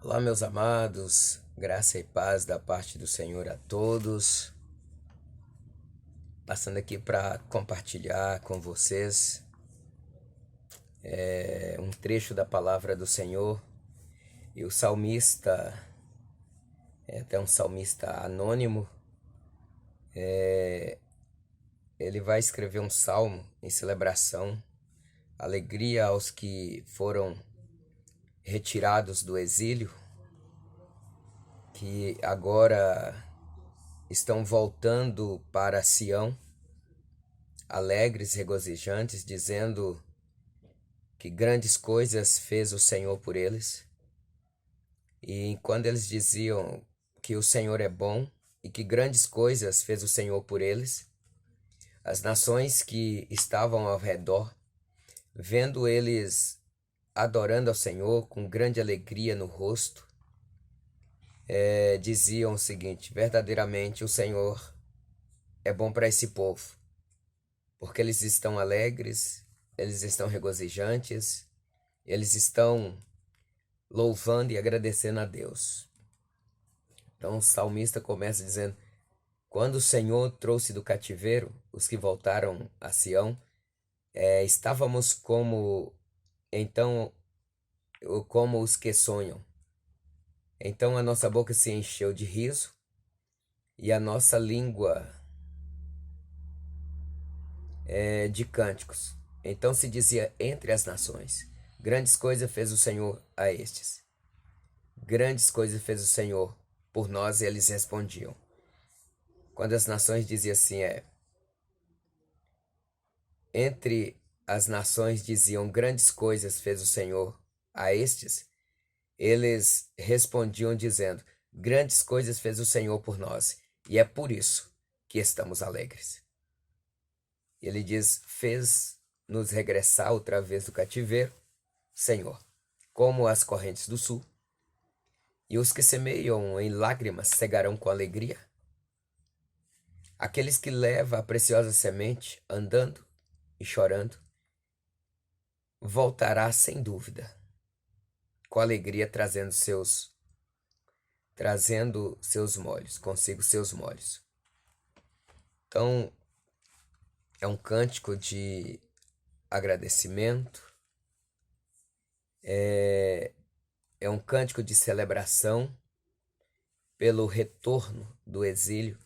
Olá, meus amados, graça e paz da parte do Senhor a todos. Passando aqui para compartilhar com vocês um trecho da palavra do Senhor. E o salmista, é até um salmista anônimo, ele vai escrever um salmo em celebração, alegria aos que foram retirados do exílio, que agora estão voltando para Sião, alegres, regozijantes, dizendo que grandes coisas fez o Senhor por eles. E quando eles diziam que o Senhor é bom e que grandes coisas fez o Senhor por eles, as nações que estavam ao redor, vendo eles adorando ao Senhor com grande alegria no rosto, diziam o seguinte: verdadeiramente o Senhor é bom para esse povo, porque eles estão alegres, eles estão regozijantes, eles estão louvando e agradecendo a Deus. Então o salmista começa dizendo: quando o Senhor trouxe do cativeiro os que voltaram a Sião, estávamos como os que sonham. Então a nossa boca se encheu de riso e a nossa língua de cânticos. Então se dizia entre as nações: grandes coisas fez o Senhor a estes. Grandes coisas fez o Senhor por nós, e eles respondiam. Quando as nações diziam assim, entre as nações diziam grandes coisas fez o Senhor a estes, eles respondiam dizendo: grandes coisas fez o Senhor por nós, e é por isso que estamos alegres. Ele diz: fez-nos regressar outra vez do cativeiro, Senhor, como as correntes do sul, e os que semeiam em lágrimas cegarão com alegria. Aqueles que levam a preciosa semente andando e chorando, voltará sem dúvida, com alegria trazendo seus molhos, consigo seus molhos. Então, é um cântico de agradecimento, é um cântico de celebração pelo retorno do exílio,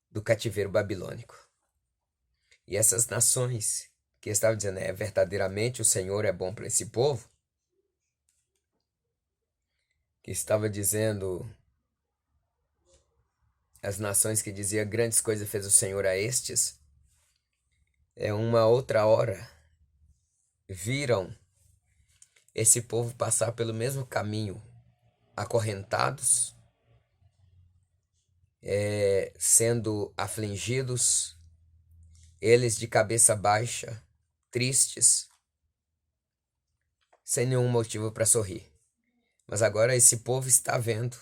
do cativeiro babilônico. E essas nações que estavam dizendo, verdadeiramente o Senhor é bom para esse povo, que estava dizendo, as nações que diziam grandes coisas fez o Senhor a estes, uma outra hora viram esse povo passar pelo mesmo caminho, acorrentados, sendo afligidos, eles de cabeça baixa, tristes, sem nenhum motivo para sorrir. Mas agora esse povo está vendo,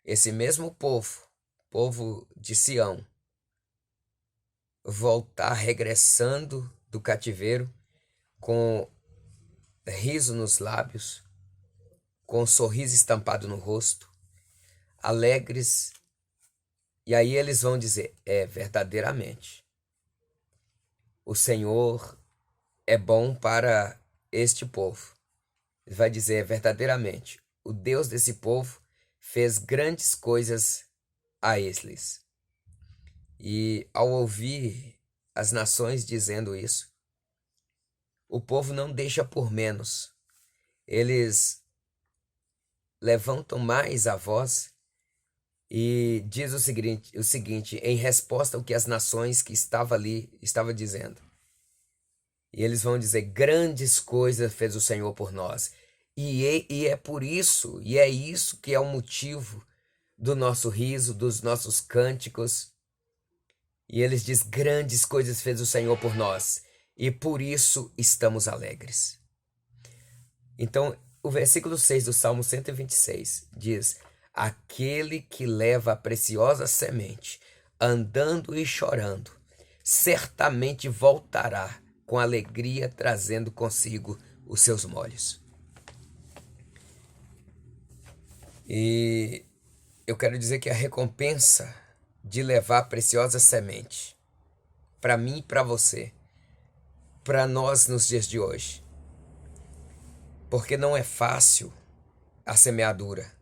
esse mesmo povo de Sião, voltar regressando do cativeiro com riso nos lábios, com um sorriso estampado no rosto, alegres. E aí eles vão dizer: verdadeiramente, o Senhor é bom para este povo. Ele vai dizer: verdadeiramente, o Deus desse povo fez grandes coisas a eles. E ao ouvir as nações dizendo isso, o povo não deixa por menos. Eles levantam mais a voz e diz o seguinte em resposta ao que as nações que estavam ali estavam dizendo. E eles vão dizer: grandes coisas fez o Senhor por nós. E é por isso, e é isso que é o motivo do nosso riso, dos nossos cânticos. E eles dizem: grandes coisas fez o Senhor por nós, e por isso estamos alegres. Então, o versículo 6 do Salmo 126 diz: aquele que leva a preciosa semente, andando e chorando, certamente voltará com alegria, trazendo consigo os seus molhos. E eu quero dizer que a recompensa de levar a preciosa semente para mim e para você, para nós nos dias de hoje, porque não é fácil a semeadura.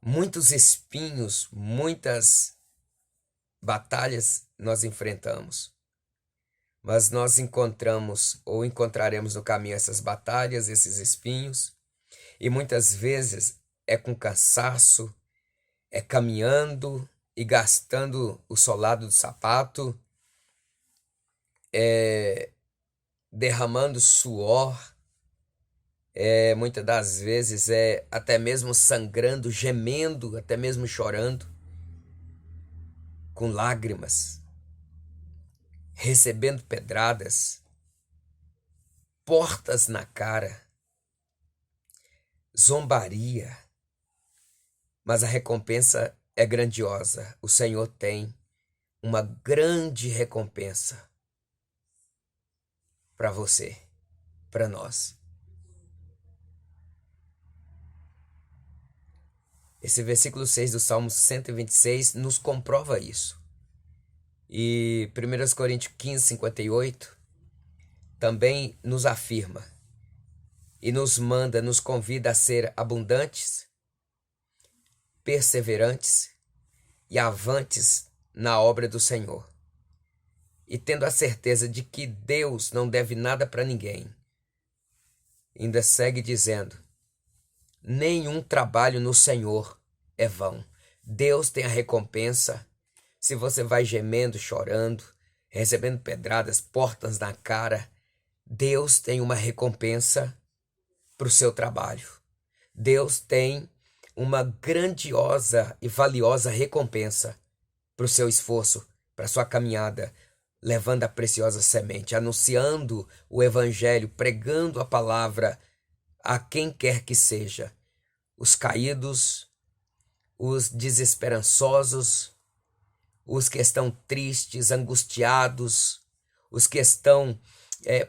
Muitos espinhos, muitas batalhas nós enfrentamos, mas nós encontramos ou encontraremos no caminho essas batalhas, esses espinhos, e muitas vezes é com cansaço, é caminhando e gastando o solado do sapato, é derramando suor, muitas das vezes é até mesmo sangrando, gemendo, até mesmo chorando, com lágrimas, recebendo pedradas, portas na cara, zombaria, mas a recompensa é grandiosa. O Senhor tem uma grande recompensa para você, para nós. Esse versículo 6 do Salmo 126 nos comprova isso. E 1 Coríntios 15, 58 também nos afirma e nos manda, nos convida a ser abundantes, perseverantes e avantes na obra do Senhor. E tendo a certeza de que Deus não deve nada para ninguém, ainda segue dizendo: nenhum trabalho no Senhor é vão. Deus tem a recompensa. Se você vai gemendo, chorando, recebendo pedradas, portas na cara, Deus tem uma recompensa para o seu trabalho. Deus tem uma grandiosa e valiosa recompensa para o seu esforço, para a sua caminhada, levando a preciosa semente, anunciando o evangelho, pregando a palavra a quem quer que seja, os caídos, os desesperançosos, os que estão tristes, angustiados, os que estão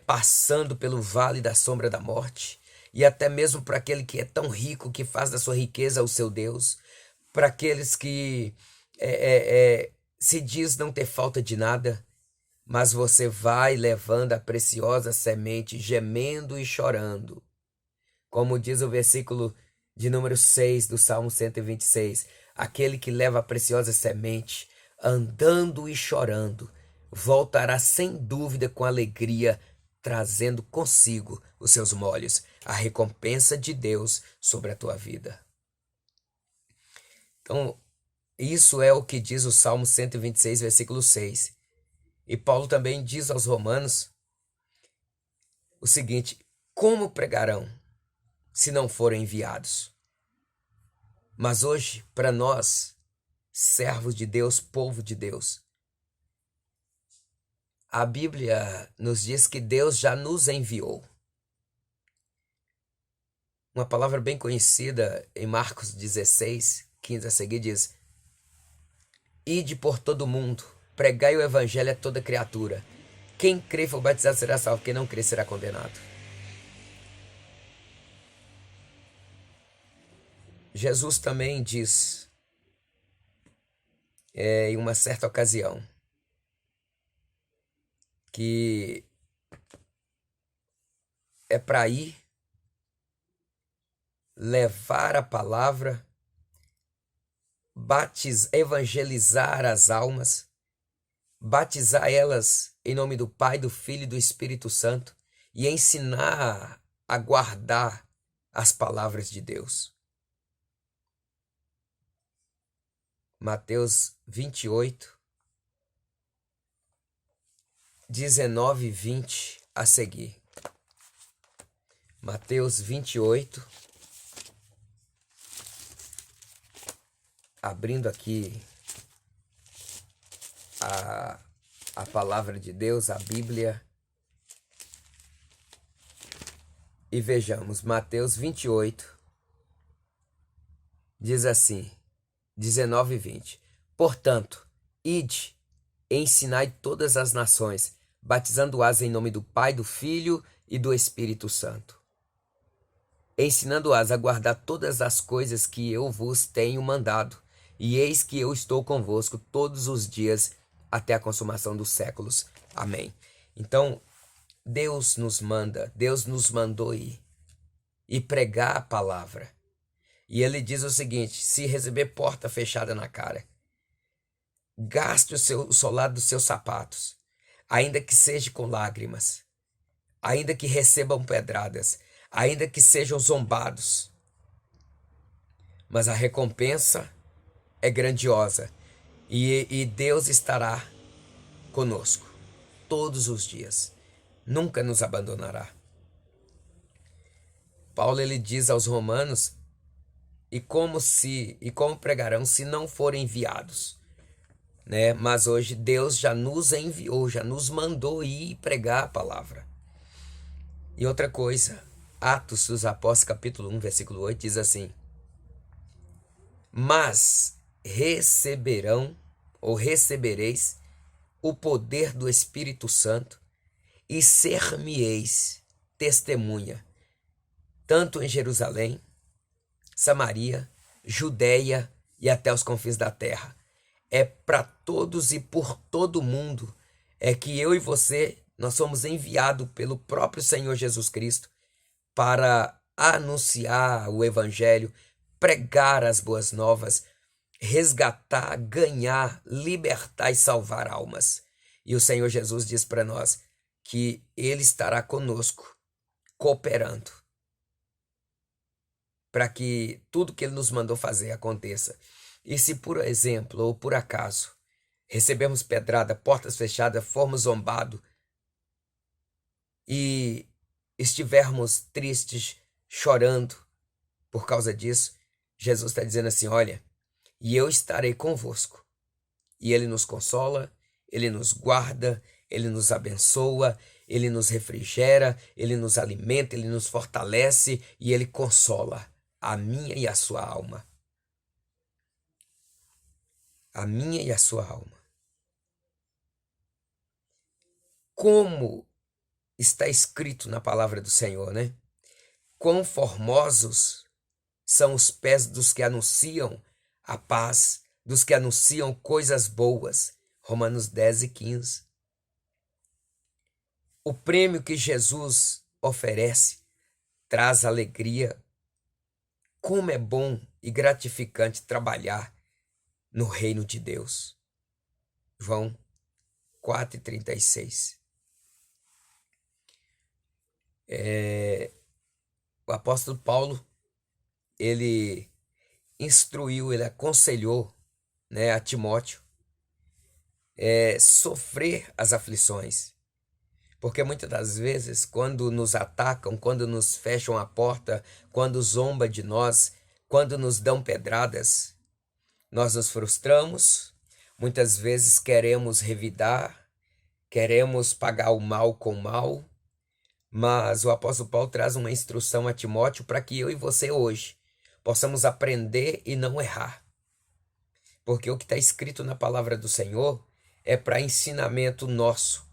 passando pelo vale da sombra da morte, e até mesmo para aquele que é tão rico, que faz da sua riqueza o seu Deus, para aqueles que se diz não ter falta de nada, mas você vai levando a preciosa semente, gemendo e chorando. Como diz o versículo de número 6 do Salmo 126, aquele que leva a preciosa semente, andando e chorando, voltará sem dúvida com alegria, trazendo consigo os seus molhos, a recompensa de Deus sobre a tua vida. Então, isso é o que diz o Salmo 126, versículo 6. E Paulo também diz aos Romanos o seguinte: como pregarão se não forem enviados? Mas hoje, para nós, servos de Deus, povo de Deus, a Bíblia nos diz que Deus já nos enviou. Uma palavra bem conhecida em Marcos 16, 15 a seguir diz: ide por todo o mundo, pregai o evangelho a toda criatura. Quem crer e for batizado será salvo, quem não crer será condenado. Jesus também diz, em uma certa ocasião, que é para ir levar a palavra, evangelizar as almas, batizar elas em nome do Pai, do Filho e do Espírito Santo e ensinar a guardar as palavras de Deus. Mateus 28, 19 e 20 a seguir. Mateus 28, abrindo aqui a palavra de Deus, a Bíblia, e vejamos, Mateus 28, diz assim, 19 e 20. Portanto, ide, ensinai todas as nações, batizando-as em nome do Pai, do Filho e do Espírito Santo. ensinando-as a guardar todas as coisas que eu vos tenho mandado. E eis que eu estou convosco todos os dias até a consumação dos séculos. Amém. Então, Deus nos manda, Deus nos mandou ir e pregar a palavra. E ele diz o seguinte: se receber porta fechada na cara, gaste o solado dos seus sapatos, ainda que seja com lágrimas, ainda que recebam pedradas, ainda que sejam zombados. Mas a recompensa é grandiosa e Deus estará conosco todos os dias, nunca nos abandonará. Paulo ele diz aos romanos: e como pregarão se não forem enviados, né? Mas hoje Deus já nos enviou, já nos mandou ir pregar a palavra. E outra coisa, Atos dos Apóstolos, capítulo 1, versículo 8, diz assim: mas recebereis o poder do Espírito Santo e ser-me-eis testemunha, tanto em Jerusalém, Samaria, Judéia e até os confins da terra. É para todos e por todo mundo é que eu e você, nós somos enviados pelo próprio Senhor Jesus Cristo para anunciar o Evangelho, pregar as boas novas, resgatar, ganhar, libertar e salvar almas. E o Senhor Jesus diz para nós que Ele estará conosco, cooperando, para que tudo que Ele nos mandou fazer aconteça. E se por exemplo ou por acaso recebemos pedrada, portas fechadas, formos zombados e estivermos tristes, chorando por causa disso, Jesus está dizendo assim: olha, e eu estarei convosco. E Ele nos consola, Ele nos guarda, Ele nos abençoa, Ele nos refrigera, Ele nos alimenta, Ele nos fortalece e Ele consola a minha e a sua alma. A minha e a sua alma. Como está escrito na palavra do Senhor, né? Quão formosos são os pés dos que anunciam a paz, dos que anunciam coisas boas. Romanos 10 e 15. O prêmio que Jesus oferece traz alegria. Como é bom e gratificante trabalhar no reino de Deus. João 4,36. O apóstolo Paulo, ele instruiu, ele aconselhou, né, a Timóteo sofrer as aflições. Porque muitas das vezes, quando nos atacam, quando nos fecham a porta, quando zombam de nós, quando nos dão pedradas, nós nos frustramos, muitas vezes queremos revidar, queremos pagar o mal com o mal, mas o apóstolo Paulo traz uma instrução a Timóteo para que eu e você hoje possamos aprender e não errar. Porque o que está escrito na palavra do Senhor é para ensinamento nosso.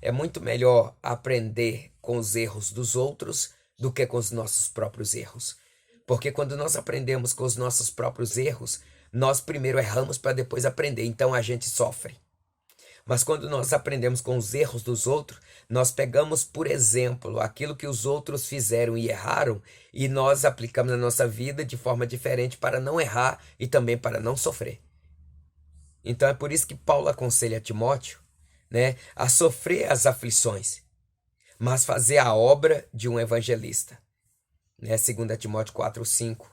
É muito melhor aprender com os erros dos outros do que com os nossos próprios erros. Porque quando nós aprendemos com os nossos próprios erros, nós primeiro erramos para depois aprender, então a gente sofre. Mas quando nós aprendemos com os erros dos outros, nós pegamos, por exemplo, aquilo que os outros fizeram e erraram e nós aplicamos na nossa vida de forma diferente para não errar e também para não sofrer. Então é por isso que Paulo aconselha a Timóteo, né, a sofrer as aflições, mas fazer a obra de um evangelista. Né, 2 Timóteo 4,5.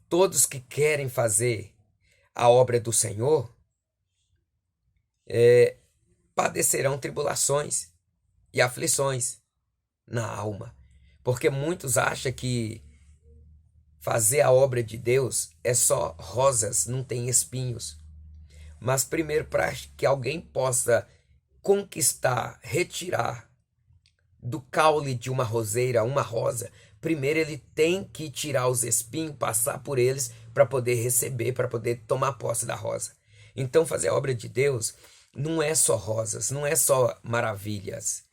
Todos que querem fazer a obra do Senhor padecerão tribulações e aflições na alma. Porque muitos acham que fazer a obra de Deus é só rosas, não tem espinhos. Mas primeiro, para que alguém possa conquistar, retirar do caule de uma roseira uma rosa, primeiro ele tem que tirar os espinhos, passar por eles para poder receber, para poder tomar posse da rosa. Então fazer a obra de Deus não é só rosas, não é só maravilhas.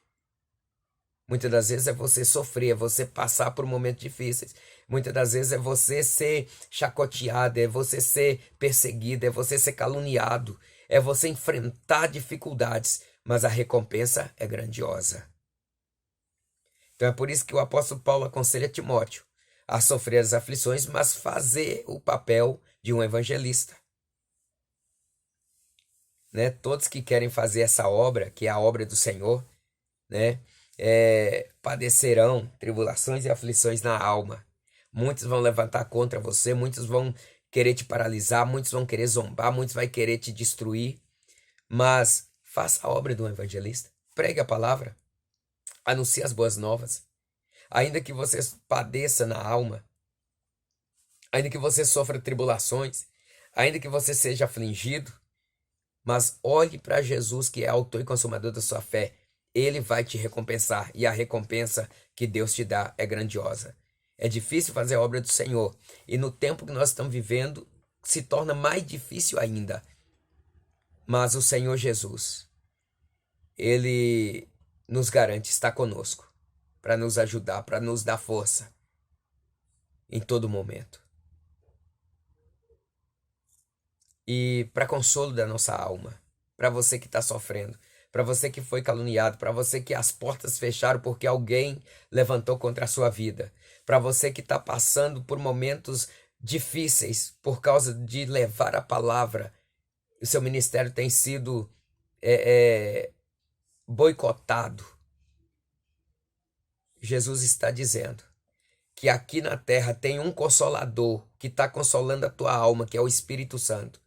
Muitas das vezes é você sofrer, é você passar por momentos difíceis. Muitas das vezes é você ser chacoteado, é você ser perseguido, é você ser caluniado, é você enfrentar dificuldades, mas a recompensa é grandiosa. Então é por isso que o apóstolo Paulo aconselha Timóteo a sofrer as aflições, mas fazer o papel de um evangelista. Né? Todos que querem fazer essa obra, que é a obra do Senhor, né? Padecerão tribulações e aflições na alma. Muitos vão levantar contra você, muitos vão querer te paralisar, muitos vão querer zombar, muitos vão querer te destruir, mas faça a obra do evangelista, pregue a palavra, anuncie as boas novas, ainda que você padeça na alma, ainda que você sofra tribulações, ainda que você seja afligido, mas olhe para Jesus, que é autor e consumador da sua fé. Ele vai te recompensar, e a recompensa que Deus te dá é grandiosa. É difícil fazer a obra do Senhor, e no tempo que nós estamos vivendo, se torna mais difícil ainda. Mas o Senhor Jesus, Ele nos garante estar conosco, para nos ajudar, para nos dar força em todo momento. E para consolo da nossa alma, para você que está sofrendo, para você que foi caluniado, para você que as portas fecharam porque alguém levantou contra a sua vida, para você que está passando por momentos difíceis por causa de levar a palavra, o seu ministério tem sido boicotado. Jesus está dizendo que aqui na terra tem um consolador que está consolando a tua alma, que é o Espírito Santo,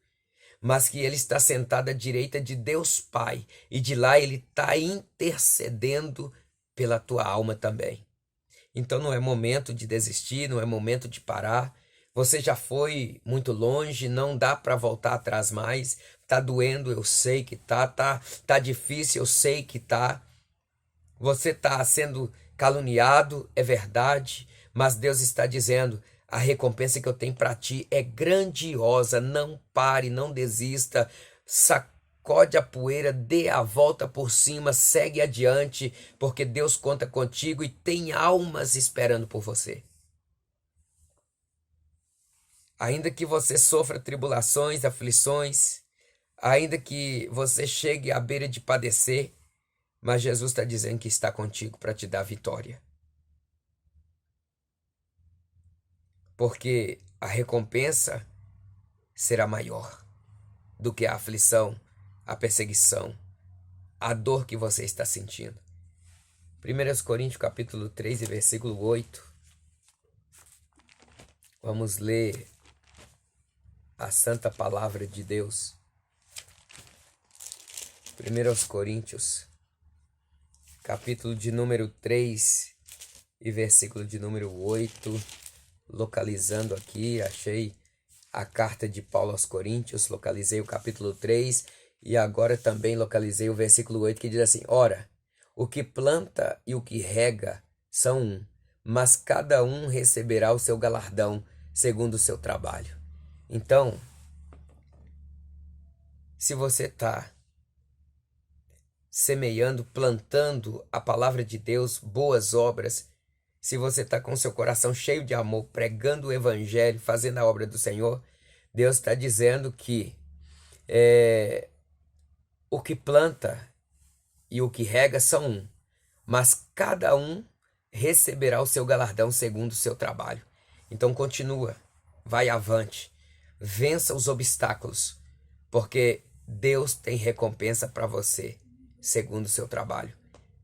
mas que ele está sentado à direita de Deus Pai, e de lá ele está intercedendo pela tua alma também. Então não é momento de desistir, não é momento de parar. Você já foi muito longe, não dá para voltar atrás mais. Tá doendo, eu sei que tá difícil, eu sei que tá. Você está sendo caluniado, é verdade, mas Deus está dizendo: a recompensa que eu tenho para ti é grandiosa. Não pare, não desista, sacode a poeira, dê a volta por cima, segue adiante, porque Deus conta contigo e tem almas esperando por você. Ainda que você sofra tribulações, aflições, ainda que você chegue à beira de padecer, mas Jesus está dizendo que está contigo para te dar vitória. Porque a recompensa será maior do que a aflição, a perseguição, a dor que você está sentindo. 1 Coríntios capítulo 3 e versículo 8. Vamos ler a santa palavra de Deus. 1 Coríntios capítulo de número 3 e versículo de número 8, localizando aqui, achei a carta de Paulo aos Coríntios, localizei o capítulo 3 e agora também localizei o versículo 8, que diz assim: ora, o que planta e o que rega são um, mas cada um receberá o seu galardão segundo o seu trabalho. Então, se você está semeando, plantando a palavra de Deus, boas obras, se você está com seu coração cheio de amor, pregando o evangelho, fazendo a obra do Senhor, Deus está dizendo que o que planta e o que rega são um, mas cada um receberá o seu galardão segundo o seu trabalho. Então continua, vai avante, vença os obstáculos, porque Deus tem recompensa para você segundo o seu trabalho.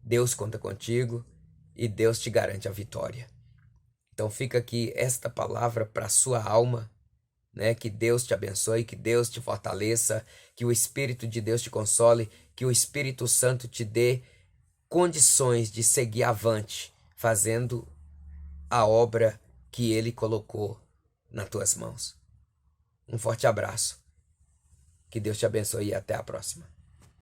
Deus conta contigo e Deus te garante a vitória. Então fica aqui esta palavra para a sua alma, né? Que Deus te abençoe, que Deus te fortaleça, que o Espírito de Deus te console, que o Espírito Santo te dê condições de seguir avante, fazendo a obra que Ele colocou nas tuas mãos. Um forte abraço. Que Deus te abençoe e até a próxima.